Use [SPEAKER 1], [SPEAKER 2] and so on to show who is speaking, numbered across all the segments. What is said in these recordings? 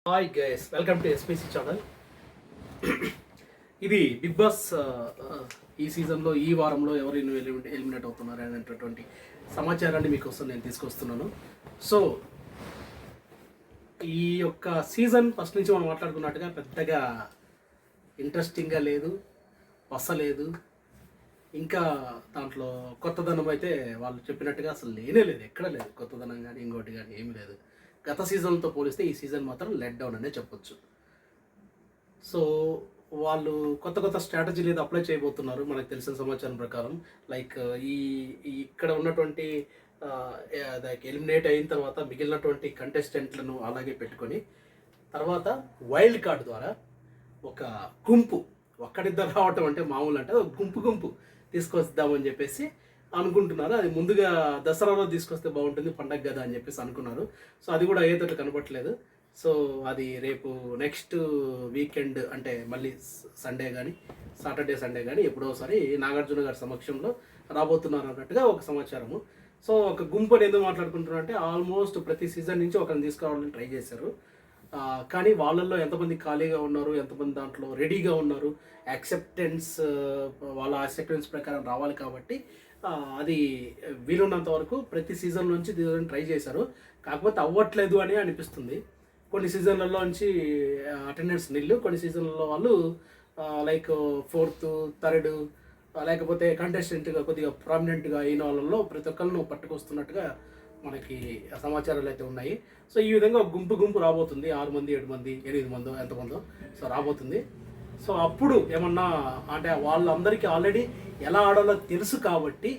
[SPEAKER 1] Hi guys, welcome to SPC channel. ఇది big boss ఈ సీజన్లో ఈ వారంలో ఎవరు ఎలిమినేట్ అవుతున్నారు అనేటటువంటి సమాచారాన్ని మీకోసం నేను తీసుకొస్తున్నాను. సో ఈ యొక్క సీజన్ ఫస్ట్ నుంచి మనం మాట్లాడుకున్నట్టుగా పెద్దగా ఇంట్రెస్టింగ్గా లేదు, వస్తలేదు. ఇంకా దాంట్లో కొత్తదనం అయితే వాళ్ళు చెప్పినట్టుగా అసలు లేనే లేదు, ఎక్కడ లేదు కొత్తదనం కానీ ఇంకోటి కానీ ఏమీ లేదు. గత సీజన్తో పోలిస్తే ఈ సీజన్ మాత్రం లెట్ డౌన్ అనే చెప్పొచ్చు. సో వాళ్ళు కొత్త కొత్త స్ట్రాటజీలు ఏదో అప్లై చేయబోతున్నారు మనకు తెలిసిన సమాచారం ప్రకారం. లైక్ ఇక్కడ ఉన్నటువంటి ఎలిమినేట్ అయిన తర్వాత మిగిలినటువంటి కంటెస్టెంట్లను అలాగే పెట్టుకొని తర్వాత వైల్డ్ కార్డ్ ద్వారా ఒక గుంపు, ఒక్కడిద్దరు రావటం అంటే మామూలు అంటే గుంపు తీసుకొద్దామని చెప్పేసి అనుకుంటున్నారు. అది ముందుగా దసరాలో తీసుకొస్తే బాగుంటుంది, పండగ కదా అని చెప్పేసి అనుకున్నారు. సో అది కూడా అయ్యేటట్లు కనపట్లేదు. సో అది రేపు నెక్స్ట్ వీకెండ్ అంటే మళ్ళీ సండే కానీ సాటర్డే సండే కానీ ఎప్పుడోసారి నాగార్జున గారి సమక్షంలో రాబోతున్నారు అన్నట్టుగా ఒక సమాచారము. సో ఒక గుంపు అని ఎందుకు మాట్లాడుకుంటున్నారు అంటే ఆల్మోస్ట్ ప్రతి సీజన్ నుంచి ఒకరిని తీసుకురావాలని ట్రై చేశారు. కానీ వాళ్ళల్లో ఎంతమంది ఖాళీగా ఉన్నారు, ఎంతమంది దాంట్లో రెడీగా ఉన్నారు, వాళ్ళ యాక్సెప్టెన్స్ ప్రకారం రావాలి కాబట్టి అది వీలున్నంత వరకు ప్రతి సీజన్ నుంచి ట్రై చేశారు. కాకపోతే అవ్వట్లేదు అని అనిపిస్తుంది. కొన్ని సీజన్లలో నుంచి అటెండెన్స్ నిల్లు, కొన్ని సీజన్లలో వాళ్ళు లైక్ 4th 3rd లేకపోతే కంటెస్టెంట్గా కొద్దిగా ప్రామినెంట్గా అయిన వాళ్ళలో ప్రతి ఒక్కరిను పట్టుకొస్తున్నట్టుగా మనకి సమాచారాలు అయితే ఉన్నాయి. సో ఈ విధంగా ఒక గుంపు రాబోతుంది. 6 మంది 7 మంది 8 మందో ఎంతమందో సో రాబోతుంది. సో అప్పుడు ఏమన్నా అంటే వాళ్ళందరికీ ఆల్రెడీ ఎలా ఆడాలో తెలుసు కాబట్టి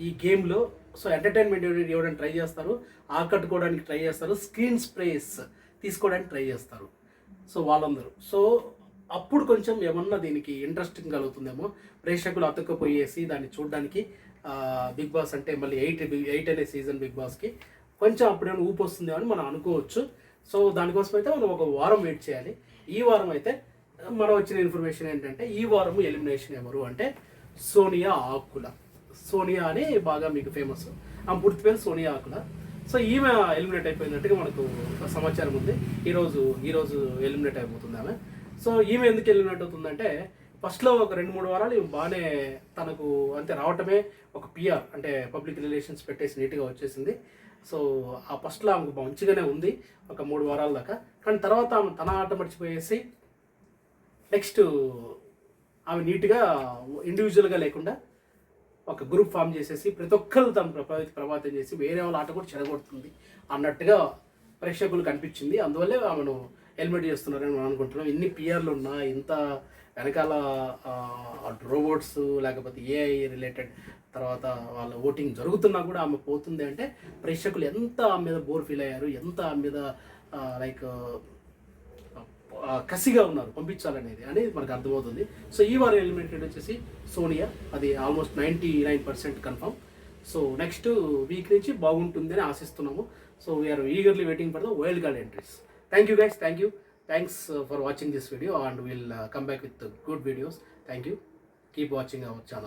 [SPEAKER 1] ఈ గేమ్లో సో ఎంటర్టైన్మెంట్ ఇవ్వడానికి ట్రై చేస్తారు, ఆకట్టుకోవడానికి ట్రై చేస్తారు, స్క్రీన్ స్పేస్ తీసుకోవడానికి ట్రై చేస్తారు. సో వాళ్ళందరూ సో అప్పుడు కొంచెం ఏమన్నా దీనికి ఇంట్రెస్టింగ్ కలుగుతుందేమో, ప్రేక్షకులు అతుక్కపోయేసి దాన్ని చూడడానికి బిగ్ బాస్ అంటే మళ్ళీ 8 అనే సీజన్ బిగ్ బాస్కి కొంచెం అప్పుడేమైనా ఊపు వస్తుందేమో అని మనం అనుకోవచ్చు. సో దానికోసం అయితే మనం ఒక వారం వెయిట్ చేయాలి. ఈ వారం అయితే మనం వచ్చిన ఇన్ఫర్మేషన్ ఏంటంటే ఈ వారం ఎలిమినేషన్ ఎవరు అంటే సోనియా ఆకుల. సోనియా అని బాగా మీకు ఫేమస్, ఆమె పూర్తి పేరు సోనియా ఆకుల. సో ఈమె ఎలిమినేట్ అయిపోయినట్టుగా మనకు సమాచారం ఉంది. ఈరోజు ఎలిమినేట్ అయిపోతుంది ఆమె. సో ఈమె ఎందుకు ఎలిమినేట్ అవుతుందంటే ఫస్ట్లో ఒక 2-3 వారాలు బాగానే తనకు అంతే రావటమే ఒక పిఆర్ అంటే పబ్లిక్ రిలేషన్స్ పెట్టేసి నీట్గా వచ్చేసింది. సో ఆ ఫస్ట్లో ఆమెకు మంచిగానే ఉంది ఒక 3 వారాల దాకా. కానీ తర్వాత ఆమె తన ఆట మర్చిపోయేసి నెక్స్ట్ ఆమె నీట్గా ఇండివిజువల్గా లేకుండా ఒక గ్రూప్ ఫామ్ చేసేసి ప్రతి ఒక్కరు తను ప్రభావితం చేసి వేరే వాళ్ళ ఆట కూడా చెడగొడుతుంది అన్నట్టుగా ప్రేక్షకులు కనిపించింది. అందువల్లే ఆమెను ఎలిమినేట్ చేస్తున్నారని మనం అనుకుంటున్నాం. ఇన్ని పిఆర్లు ఉన్నా, ఇంత వెనకాల రోబోట్స్ లేకపోతే ఏఐ రిలేటెడ్ తర్వాత వాళ్ళ ఓటింగ్ జరుగుతున్నా కూడా ఆమె పోతుంది అంటే ప్రేక్షకులు ఎంత ఆమె మీద బోర్ ఫీల్ అయ్యారు, ఎంత ఆమె మీద లైక్ కసిగా ఉన్నారు పంపించాలనేది అనేది మనకు అర్థమవుతుంది. సో ఈ వారం ఎలిమినేటెడ్ వచ్చేసి సోనియా, అది almost 99% confirm. So next week నుంచి బాగుంటుందని ఆశిస్తున్నాము. So we're eagerly waiting for the wild card entries. Thank you guys, thanks for watching this video and will come back with good videos. Thank you. Keep watching our channel.